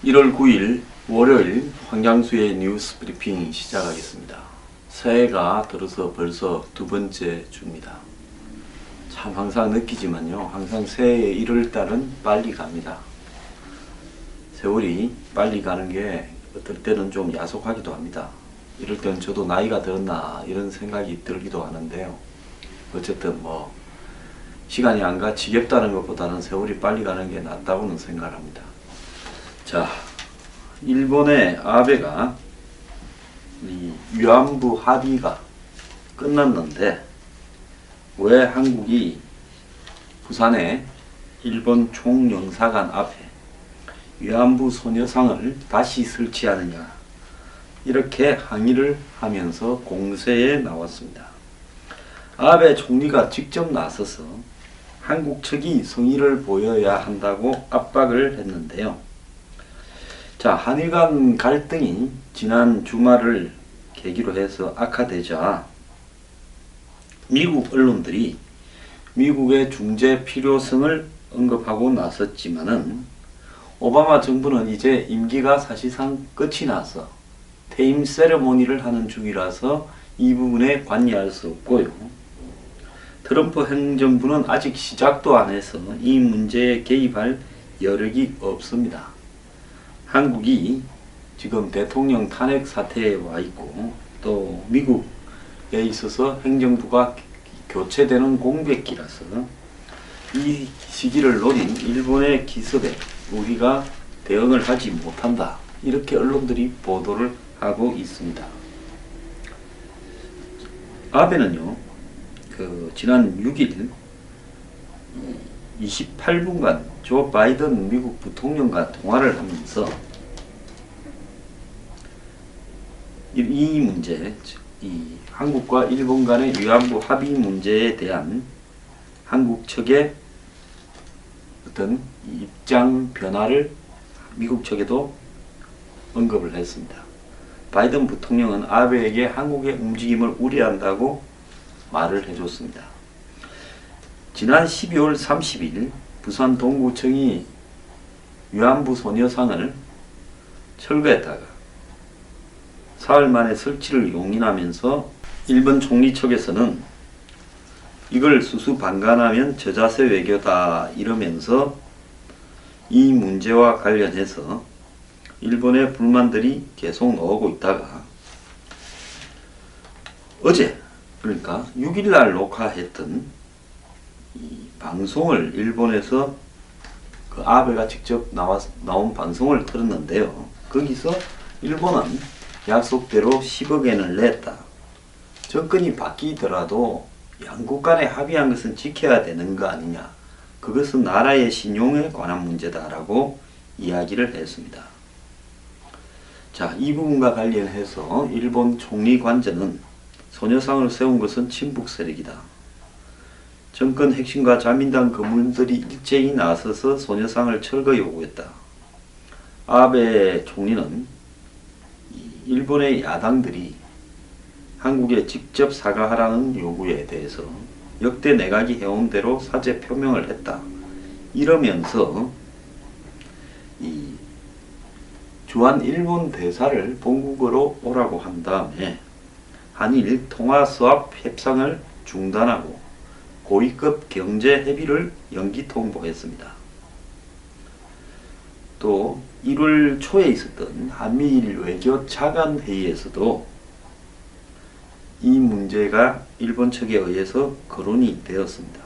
1월 9일 월요일 황장수의 뉴스 브리핑 시작하겠습니다. 새해가 들어서 벌써 두 번째 주입니다. 참 항상 느끼지만요. 항상 새해의 1월달은 빨리 갑니다. 세월이 빨리 가는 게 어떨 때는 좀 야속하기도 합니다. 이럴 때는 저도 나이가 들었나 이런 생각이 들기도 하는데요. 어쨌든 시간이 안 가 지겹다는 것보다는 세월이 빨리 가는 게 낫다고는 생각합니다. 자, 일본의 아베가 이 위안부 합의가 끝났는데 왜 한국이 부산의 일본 총영사관 앞에 위안부 소녀상을 다시 설치하느냐 이렇게 항의를 하면서 공세에 나왔습니다. 아베 총리가 직접 나서서 한국 측이 성의를 보여야 한다고 압박을 했는데요. 자, 한일 간 갈등이 지난 주말을 계기로 해서 악화되자 미국 언론들이 미국의 중재 필요성을 언급하고 나섰지만은 오바마 정부는 이제 임기가 사실상 끝이 나서 퇴임 세레모니를 하는 중이라서 이 부분에 관여할 수 없고요. 트럼프 행정부는 아직 시작도 안 해서 이 문제에 개입할 여력이 없습니다. 한국이 지금 대통령 탄핵 사태에 와 있고 또 미국에 있어서 행정부가 교체되는 공백기라서 이 시기를 노린 일본의 기습에 우리가 대응을 하지 못한다. 이렇게 언론들이 보도를 하고 있습니다. 아베는요, 지난 6일 28분간 조 바이든 미국 부통령과 통화를 하면서 이 문제, 이 한국과 일본 간의 위안부 합의 문제에 대한 한국 측의 어떤 입장 변화를 미국 측에도 언급을 했습니다. 바이든 부통령은 아베에게 한국의 움직임을 우려한다고 말을 해줬습니다. 지난 12월 30일 부산 동구청이 위안부 소녀상을 철거했다가 사흘 만에 설치를 용인하면서 일본 총리 측에서는 이걸 수수방관하면 저자세 외교다 이러면서 이 문제와 관련해서 일본의 불만들이 계속 나오고 있다가 어제 그러니까 6일날 녹화했던 이 방송을 일본에서 그 아베가 직접 나온 방송을 들었는데요. 거기서 일본은 약속대로 10억 엔을 냈다. 정권이 바뀌더라도 양국 간에 합의한 것은 지켜야 되는 거 아니냐. 그것은 나라의 신용에 관한 문제다라고 이야기를 했습니다. 자, 이 부분과 관련해서 일본 총리 관저는 소녀상을 세운 것은 친북 세력이다. 정권 핵심과 자민당 거물들이 일제히 나서서 소녀상을 철거 요구했다. 아베 총리는 일본의 야당들이 한국에 직접 사과하라는 요구에 대해서 역대 내각이 해온 대로 사죄 표명을 했다. 이러면서 이 주한 일본 대사를 본국으로 오라고 한 다음에 한일 통화 수합 협상을 중단하고 고위급 경제 협의를 연기 통보했습니다. 또 1월 초에 있었던 한미일 외교 차관 회의에서도 이 문제가 일본 측에 의해서 거론이 되었습니다.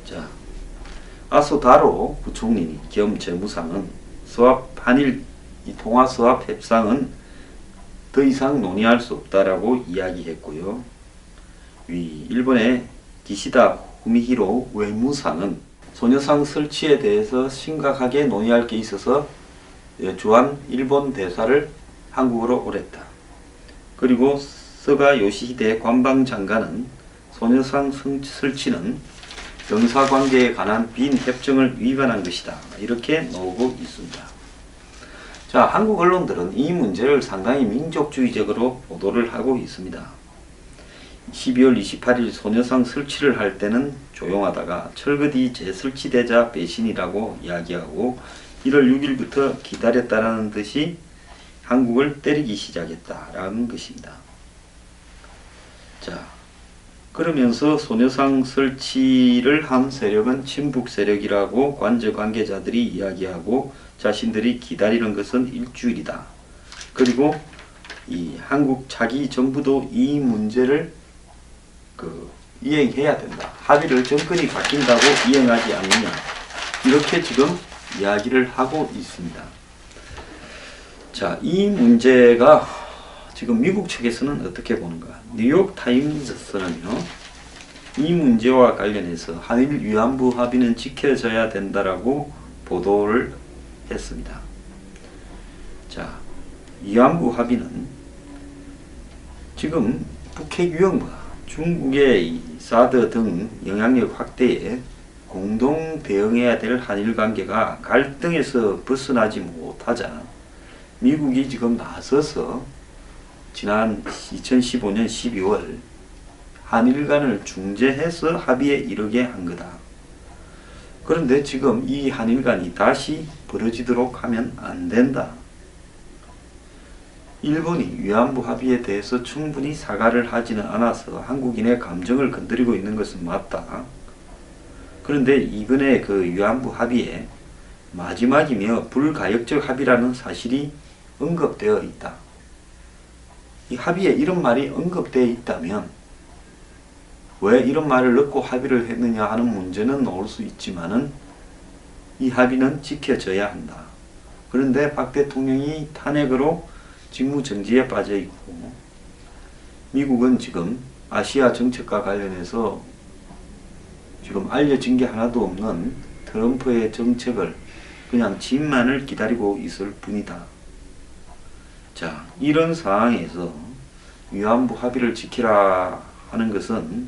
자, 아소다로 부총리 겸 재무상은 한일 통화 수합 협상은 더 이상 논의할 수 없다라고 이야기했고요. 일본의 기시다 후미히로 외무상은 소녀상 설치에 대해서 심각하게 논의할 게 있어서 주한 일본 대사를 한국으로 오랬다. 그리고 스가 요시히데 관방장관은 소녀상 설치는 영사관계에 관한 빈 협정을 위반한 것이다. 이렇게 나오고 있습니다. 자, 한국 언론들은 이 문제를 상당히 민족주의적으로 보도를 하고 있습니다. 12월 28일 소녀상 설치를 할 때는 조용하다가 철거 뒤 재설치되자 배신이라고 이야기하고 1월 6일부터 기다렸다라는 듯이 한국을 때리기 시작했다라는 것입니다. 자, 그러면서 소녀상 설치를 한 세력은 친북 세력이라고 관저 관계자들이 이야기하고 자신들이 기다리는 것은 일주일이다. 그리고 이 한국 자기 정부도 이 문제를 이행해야 된다. 합의를 정권이 바뀐다고 이행하지 않느냐. 이렇게 지금 이야기를 하고 있습니다. 자, 이 문제가 지금 미국 측에서는 어떻게 보는가? 뉴욕 타임스는요, 이 문제와 관련해서 한일 위안부 합의는 지켜져야 된다라고 보도를 했습니다. 자, 위안부 합의는 지금 북핵 위험과 중국의 사드 등 영향력 확대에 공동 대응해야 될 한일 관계가 갈등에서 벗어나지 못하자 미국이 지금 나서서 지난 2015년 12월 한일 간을 중재해서 합의에 이르게 한 거다. 그런데 지금 이 한일 간이 다시 벌어지도록 하면 안 된다. 일본이 위안부 합의에 대해서 충분히 사과를 하지는 않아서 한국인의 감정을 건드리고 있는 것은 맞다. 그런데 이번에 그 위안부 합의에 마지막이며 불가역적 합의라는 사실이 언급되어 있다. 이 합의에 이런 말이 언급되어 있다면 왜 이런 말을 넣고 합의를 했느냐 하는 문제는 나올 수 있지만은 이 합의는 지켜져야 한다. 그런데 박 대통령이 탄핵으로 직무정지에 빠져 있고 미국은 지금 아시아 정책과 관련해서 지금 알려진 게 하나도 없는 트럼프의 정책을 그냥 진만을 기다리고 있을 뿐이다. 자, 이런 상황에서 위안부 합의를 지키라 하는 것은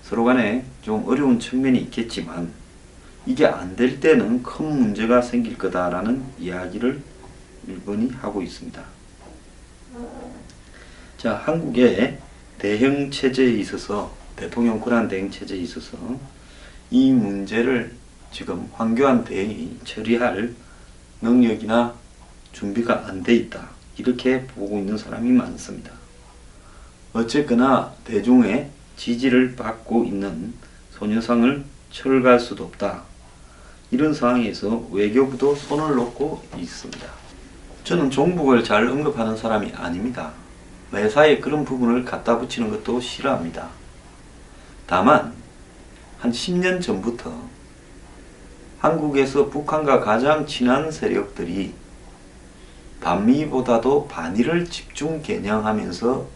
서로 간에 좀 어려운 측면이 있겠지만 이게 안 될 때는 큰 문제가 생길 거다라는 이야기를 일본이 하고 있습니다. 자, 한국의 대형 체제에 있어서 대통령 권한 대행 체제에 있어서 이 문제를 지금 황교안 대행이 처리할 능력이나 준비가 안 돼 있다. 이렇게 보고 있는 사람이 많습니다. 어쨌거나 대중의 지지를 받고 있는 소녀상을 철거할 수도 없다. 이런 상황에서 외교부도 손을 놓고 있습니다. 저는 종북을 잘 언급하는 사람이 아닙니다. 매사에 그런 부분을 갖다 붙이는 것도 싫어합니다. 다만 한 10년 전부터 한국에서 북한과 가장 친한 세력들이 반미보다도 반일을 집중 겨냥하면서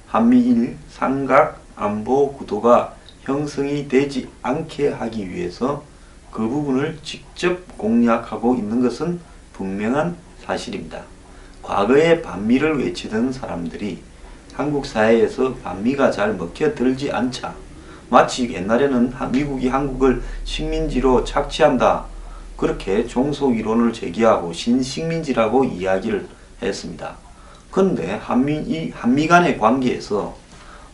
한미일 삼각 안보 구도가 형성이 되지 않게 하기 위해서 그 부분을 직접 공략하고 있는 것은 분명한 사실입니다. 과거에 반미를 외치던 사람들이 한국 사회에서 반미가 잘 먹혀들지 않자 마치 옛날에는 미국이 한국을 식민지로 착취한다. 그렇게 종속 이론을 제기하고 신식민지라고 이야기를 했습니다. 그런데 한미 간의 관계에서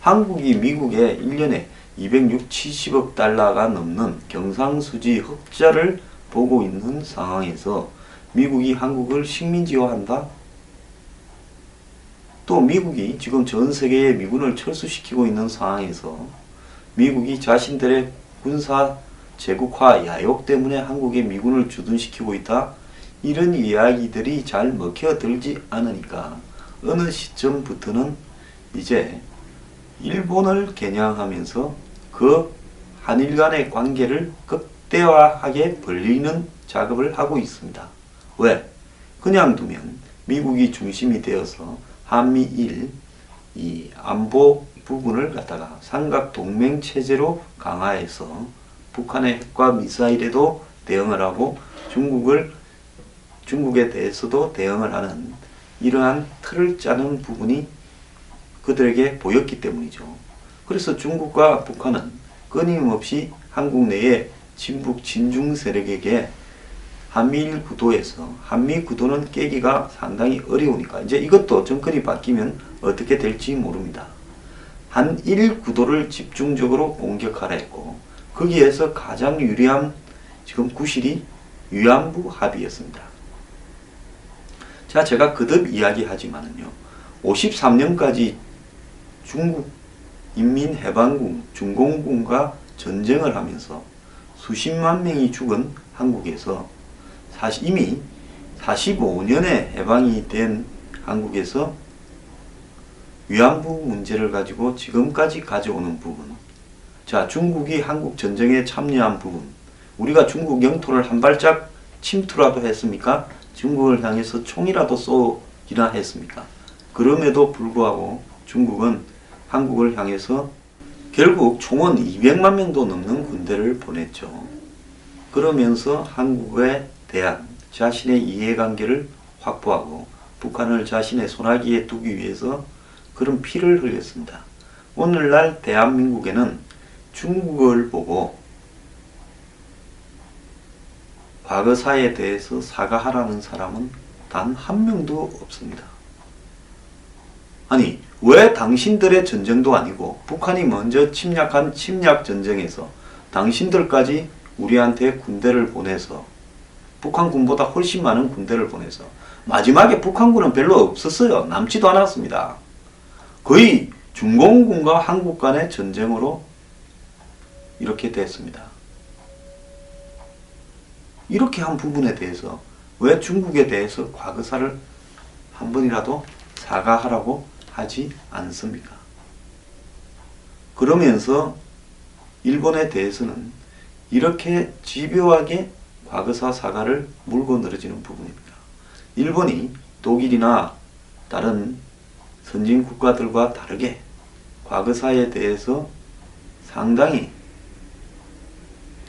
한국이 미국에 1년에 260~70억 달러가 넘는 경상수지 흑자를 보고 있는 상황에서 미국이 한국을 식민지화한다? 또 미국이 지금 전 세계에 미군을 철수시키고 있는 상황에서 미국이 자신들의 군사 제국화 야욕 때문에 한국에 미군을 주둔시키고 있다? 이런 이야기들이 잘 먹혀들지 않으니까 어느 시점부터는 이제 일본을 겨냥하면서 그 한일 간의 관계를 극대화하게 벌리는 작업을 하고 있습니다. 왜? 그냥 두면 미국이 중심이 되어서 한미일 이 안보 부분을 갖다가 삼각 동맹 체제로 강화해서 북한의 핵과 미사일에도 대응을 하고 중국에 대해서도 대응을 하는 이러한 틀을 짜는 부분이 그들에게 보였기 때문이죠. 그래서 중국과 북한은 끊임없이 한국 내의 친북 친중 세력에게 한미일 구도에서 한미 구도는 깨기가 상당히 어려우니까 이제 이것도 정권이 바뀌면 어떻게 될지 모릅니다. 한일 구도를 집중적으로 공격하라 했고 거기에서 가장 유리한 지금 구실이 위안부 합의였습니다. 자, 제가 거듭 이야기하지만은요, 53년까지 중국 인민해방군 중공군과 전쟁을 하면서 수십만 명이 죽은 한국에서 이미 45년에 해방이 된 한국에서 위안부 문제를 가지고 지금까지 가져오는 부분, 자, 중국이 한국 전쟁에 참여한 부분, 우리가 중국 영토를 한 발짝 침투라도 했습니까? 중국을 향해서 총이라도 쏘기나 했습니까? 그럼에도 불구하고 중국은 한국을 향해서 결국 총은 200만 명도 넘는 군대를 보냈죠. 그러면서 한국에 대한 자신의 이해관계를 확보하고 북한을 자신의 손아귀에 두기 위해서 그런 피를 흘렸습니다. 오늘날 대한민국에는 중국을 보고 과거사에 대해서 사과하라는 사람은 단 한 명도 없습니다. 아니, 왜 당신들의 전쟁도 아니고 북한이 먼저 침략한 침략 전쟁에서 당신들까지 우리한테 군대를 보내서 북한군보다 훨씬 많은 군대를 보내서 마지막에 북한군은 별로 없었어요. 남지도 않았습니다. 거의 중공군과 한국 간의 전쟁으로 이렇게 됐습니다. 이렇게 한 부분에 대해서 왜 중국에 대해서 과거사를 한 번이라도 사과하라고 하지 않습니까? 그러면서 일본에 대해서는 이렇게 집요하게 과거사 사과를 물고 늘어지는 부분입니다. 일본이 독일이나 다른 선진 국가들과 다르게 과거사에 대해서 상당히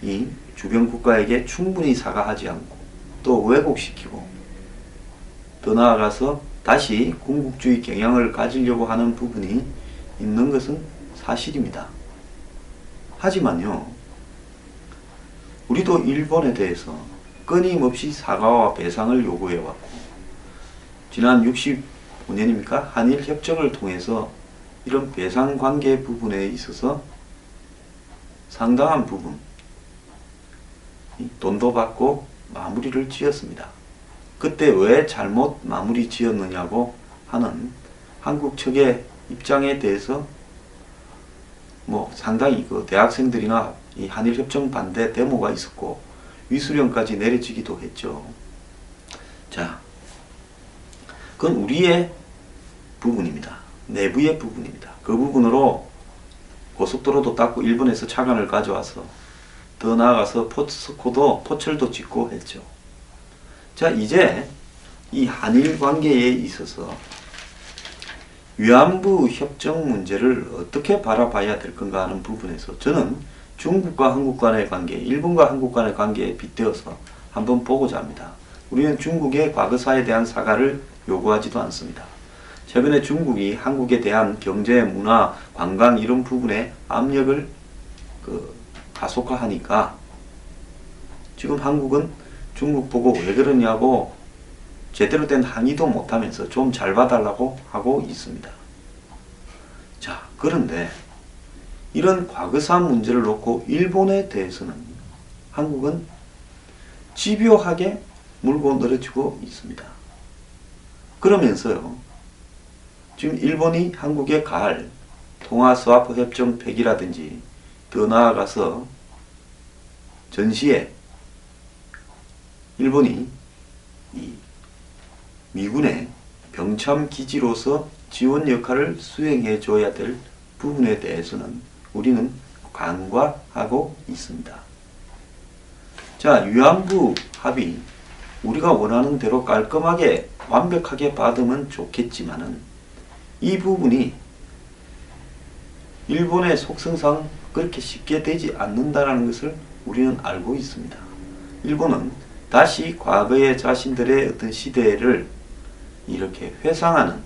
이 주변 국가에게 충분히 사과하지 않고 또 왜곡시키고 더 나아가서 다시 군국주의 경향을 가지려고 하는 부분이 있는 것은 사실입니다. 하지만요, 우리도 일본에 대해서 끊임없이 사과와 배상을 요구해왔고 지난 65년입니까? 한일협정을 통해서 이런 배상관계 부분에 있어서 상당한 부분 돈도 받고 마무리를 지었습니다. 그때 왜 잘못 마무리 지었느냐고 하는 한국 측의 입장에 대해서 상당히 그 대학생들이나 이 한일협정 반대 데모가 있었고 위수령까지 내려지기도 했죠. 자, 그건 우리의 부분입니다. 내부의 부분입니다. 그 부분으로 고속도로도 닦고 일본에서 차관을 가져와서 더 나아가서 포철도 짓고 했죠. 자, 이제 이 한일 관계에 있어서 위안부 협정 문제를 어떻게 바라봐야 될 건가 하는 부분에서 저는 중국과 한국 간의 관계, 일본과 한국 간의 관계에 빗대어서 한번 보고자 합니다. 우리는 중국의 과거사에 대한 사과를 요구하지도 않습니다. 최근에 중국이 한국에 대한 경제, 문화, 관광 이런 부분에 압력을 가속화하니까 지금 한국은 중국 보고 왜 그러냐고 제대로 된 항의도 못하면서 좀 잘 봐달라고 하고 있습니다. 자, 그런데 이런 과거사 문제를 놓고 일본에 대해서는 한국은 집요하게 물고 늘어지고 있습니다. 그러면서요, 지금 일본이 한국에 가할 통화스와프 협정 폐기라든지 더 나아가서 전시에 일본이 이 미군의 병참 기지로서 지원 역할을 수행해 줘야 될 부분에 대해서는 우리는 간과하고 있습니다. 자, 위안부 합의 우리가 원하는 대로 깔끔하게 완벽하게 받으면 좋겠지만은 이 부분이 일본의 속성상 그렇게 쉽게 되지 않는다는 것을 우리는 알고 있습니다. 일본은 다시 과거의 자신들의 어떤 시대를 이렇게 회상하는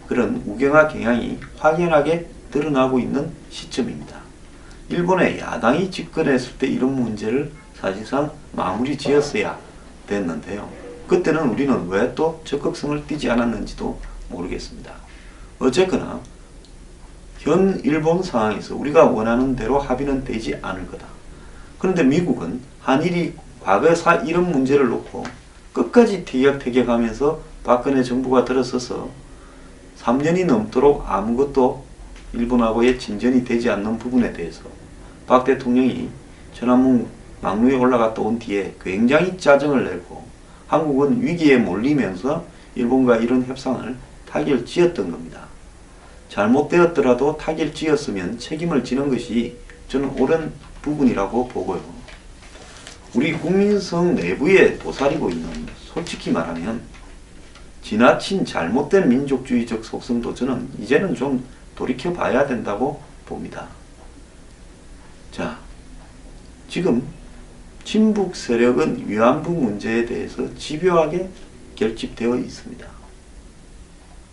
그런 우경화 경향이 확연하게 드러나고 있는 시점입니다. 일본의 야당이 집권했을 때 이런 문제를 사실상 마무리 지었어야 됐는데요. 그때는 우리는 왜 또 적극성을 띠지 않았는지도 모르겠습니다. 어쨌거나 현 일본 상황에서 우리가 원하는 대로 합의는 되지 않을 거다. 그런데 미국은 한일이 과거사 이런 문제를 놓고 끝까지 티격태격하면서 박근혜 정부가 들어서서 3년이 넘도록 아무것도 일본하고의 진전이 되지 않는 부분에 대해서 박 대통령이 천안문 막루에 올라갔다 온 뒤에 굉장히 짜증을 내고 한국은 위기에 몰리면서 일본과 이런 협상을 타결지었던 겁니다. 잘못되었더라도 타결지었으면 책임을 지는 것이 저는 옳은 부분이라고 보고요. 우리 국민성 내부에 도사리고 있는, 솔직히 말하면 지나친 잘못된 민족주의적 속성도 저는 이제는 좀 돌이켜 봐야 된다고 봅니다. 자, 지금 친북 세력은 위안부 문제에 대해서 집요하게 결집되어 있습니다.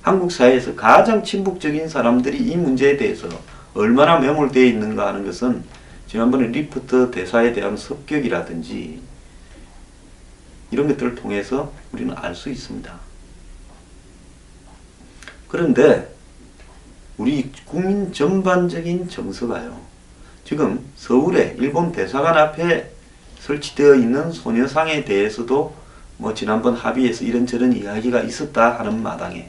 한국 사회에서 가장 친북적인 사람들이 이 문제에 대해서 얼마나 매몰되어 있는가 하는 것은 지난번에 리프트 대사에 대한 습격이라든지 이런 것들을 통해서 우리는 알 수 있습니다. 그런데 우리 국민 전반적인 정서가요, 지금 서울에 일본 대사관 앞에 설치되어 있는 소녀상에 대해서도 지난번 합의에서 이런저런 이야기가 있었다 하는 마당에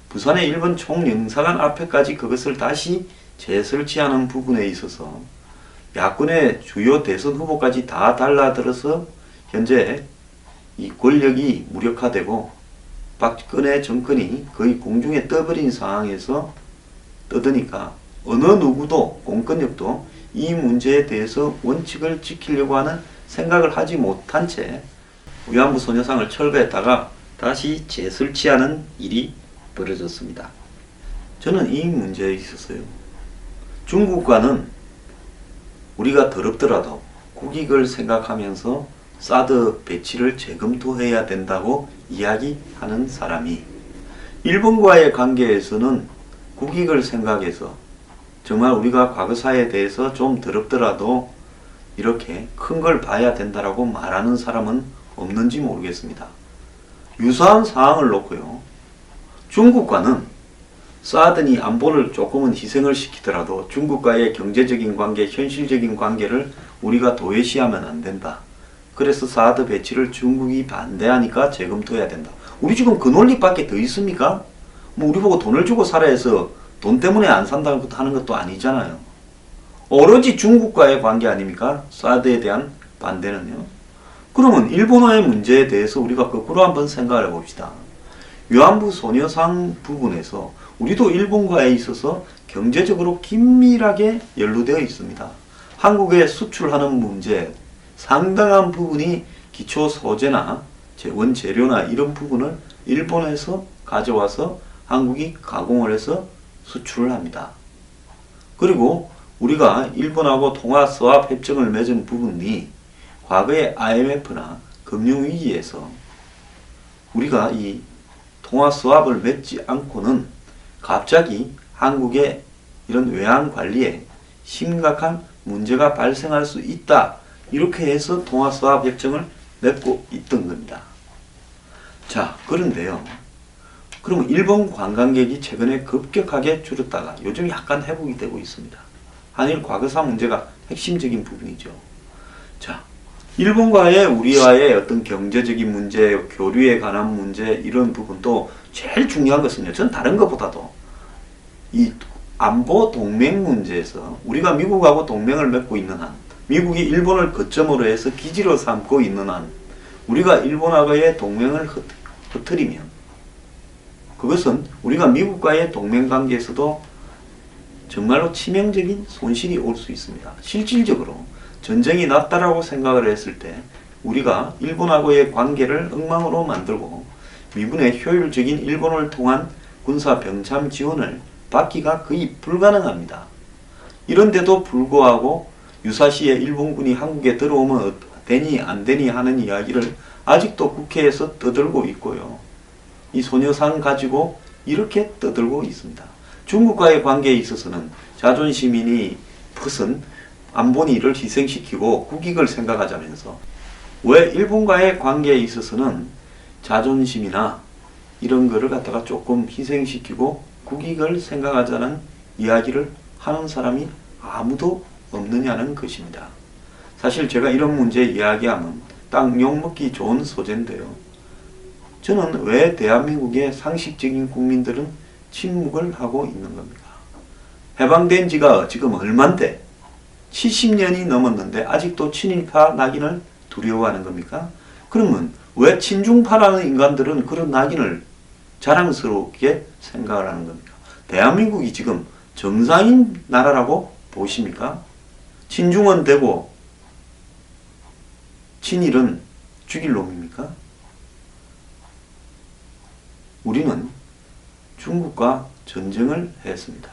부산의 일본 총영사관 앞에까지 그것을 다시 재설치하는 부분에 있어서 야권의 주요 대선 후보까지 다 달라들어서 현재 이 권력이 무력화되고 박근혜 정권이 거의 공중에 떠버린 상황에서 떠드니까 어느 누구도 공권력도 이 문제에 대해서 원칙을 지키려고 하는 생각을 하지 못한 채 위안부 소녀상을 철거했다가 다시 재설치하는 일이 벌어졌습니다. 저는 이 문제에 있어서요, 중국과는 우리가 더럽더라도 국익을 생각하면서 사드 배치를 재검토해야 된다고 이야기하는 사람이 일본과의 관계에서는 국익을 생각해서 정말 우리가 과거사에 대해서 좀 더럽더라도 이렇게 큰 걸 봐야 된다라고 말하는 사람은 없는지 모르겠습니다. 유사한 상황을 놓고요, 중국과는 사드니 안보를 조금은 희생을 시키더라도 중국과의 경제적인 관계, 현실적인 관계를 우리가 도외시하면 안 된다. 그래서 사드 배치를 중국이 반대하니까 재검토해야 된다. 우리 지금 그 논리밖에 더 있습니까? 우리 보고 돈을 주고 살아 해서 돈 때문에 안 산다는 것도 하는 것도 아니잖아요. 오로지 중국과의 관계 아닙니까? 사드에 대한 반대는요. 그러면 일본어의 문제에 대해서 우리가 거꾸로 한번 생각을 해봅시다. 위안부 소녀상 부분에서 우리도 일본과에 있어서 경제적으로 긴밀하게 연루되어 있습니다. 한국에 수출하는 문제 상당한 부분이 기초 소재나 원재료나 이런 부분을 일본에서 가져와서 한국이 가공을 해서 수출을 합니다. 그리고 우리가 일본하고 통화수합 협정을 맺은 부분이 과거의 IMF나 금융위기에서 우리가 이 통화수합을 맺지 않고는 갑자기 한국의 이런 외환관리에 심각한 문제가 발생할 수 있다. 이렇게 해서 통화수합 협정을 맺고 있던 겁니다. 자, 그런데요, 그러면 일본 관광객이 최근에 급격하게 줄었다가 요즘 약간 회복이 되고 있습니다. 한일 과거사 문제가 핵심적인 부분이죠. 자, 일본과의 우리와의 어떤 경제적인 문제, 교류에 관한 문제 이런 부분도 제일 중요한 것은요, 저는 다른 것보다도 이 안보 동맹 문제에서 우리가 미국하고 동맹을 맺고 있는 한, 미국이 일본을 거점으로 해서 기지로 삼고 있는 한, 우리가 일본하고의 동맹을 흐트리면 그것은 우리가 미국과의 동맹 관계에서도 정말로 치명적인 손실이 올 수 있습니다. 실질적으로 전쟁이 났다라고 생각을 했을 때 우리가 일본하고의 관계를 엉망으로 만들고 미군의 효율적인 일본을 통한 군사 병참 지원을 받기가 거의 불가능합니다. 이런데도 불구하고 유사시에 일본군이 한국에 들어오면 되니 안 되니 하는 이야기를 아직도 국회에서 떠들고 있고요. 이 소녀상 가지고 이렇게 떠들고 있습니다. 중국과의 관계에 있어서는 자존심이니 무슨 안보니를 희생시키고 국익을 생각하자면서 왜 일본과의 관계에 있어서는 자존심이나 이런 거를 갖다가 조금 희생시키고 국익을 생각하자는 이야기를 하는 사람이 아무도 없느냐는 것입니다. 사실 제가 이런 문제 이야기하면 딱 욕먹기 좋은 소재인데요. 저는 왜 대한민국의 상식적인 국민들은 침묵을 하고 있는 겁니까? 해방된 지가 지금 얼만데 70년이 넘었는데 아직도 친일파 낙인을 두려워하는 겁니까? 그러면 왜 친중파라는 인간들은 그런 낙인을 자랑스럽게 생각을 하는 겁니까? 대한민국이 지금 정상인 나라라고 보십니까? 친중은 되고 친일은 죽일 놈입니까? 우리는 중국과 전쟁을 했습니다.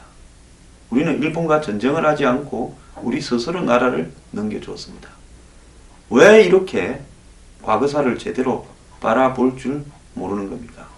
우리는 일본과 전쟁을 하지 않고 우리 스스로 나라를 넘겨주었습니다. 왜 이렇게 과거사를 제대로 바라볼 줄 모르는 겁니까?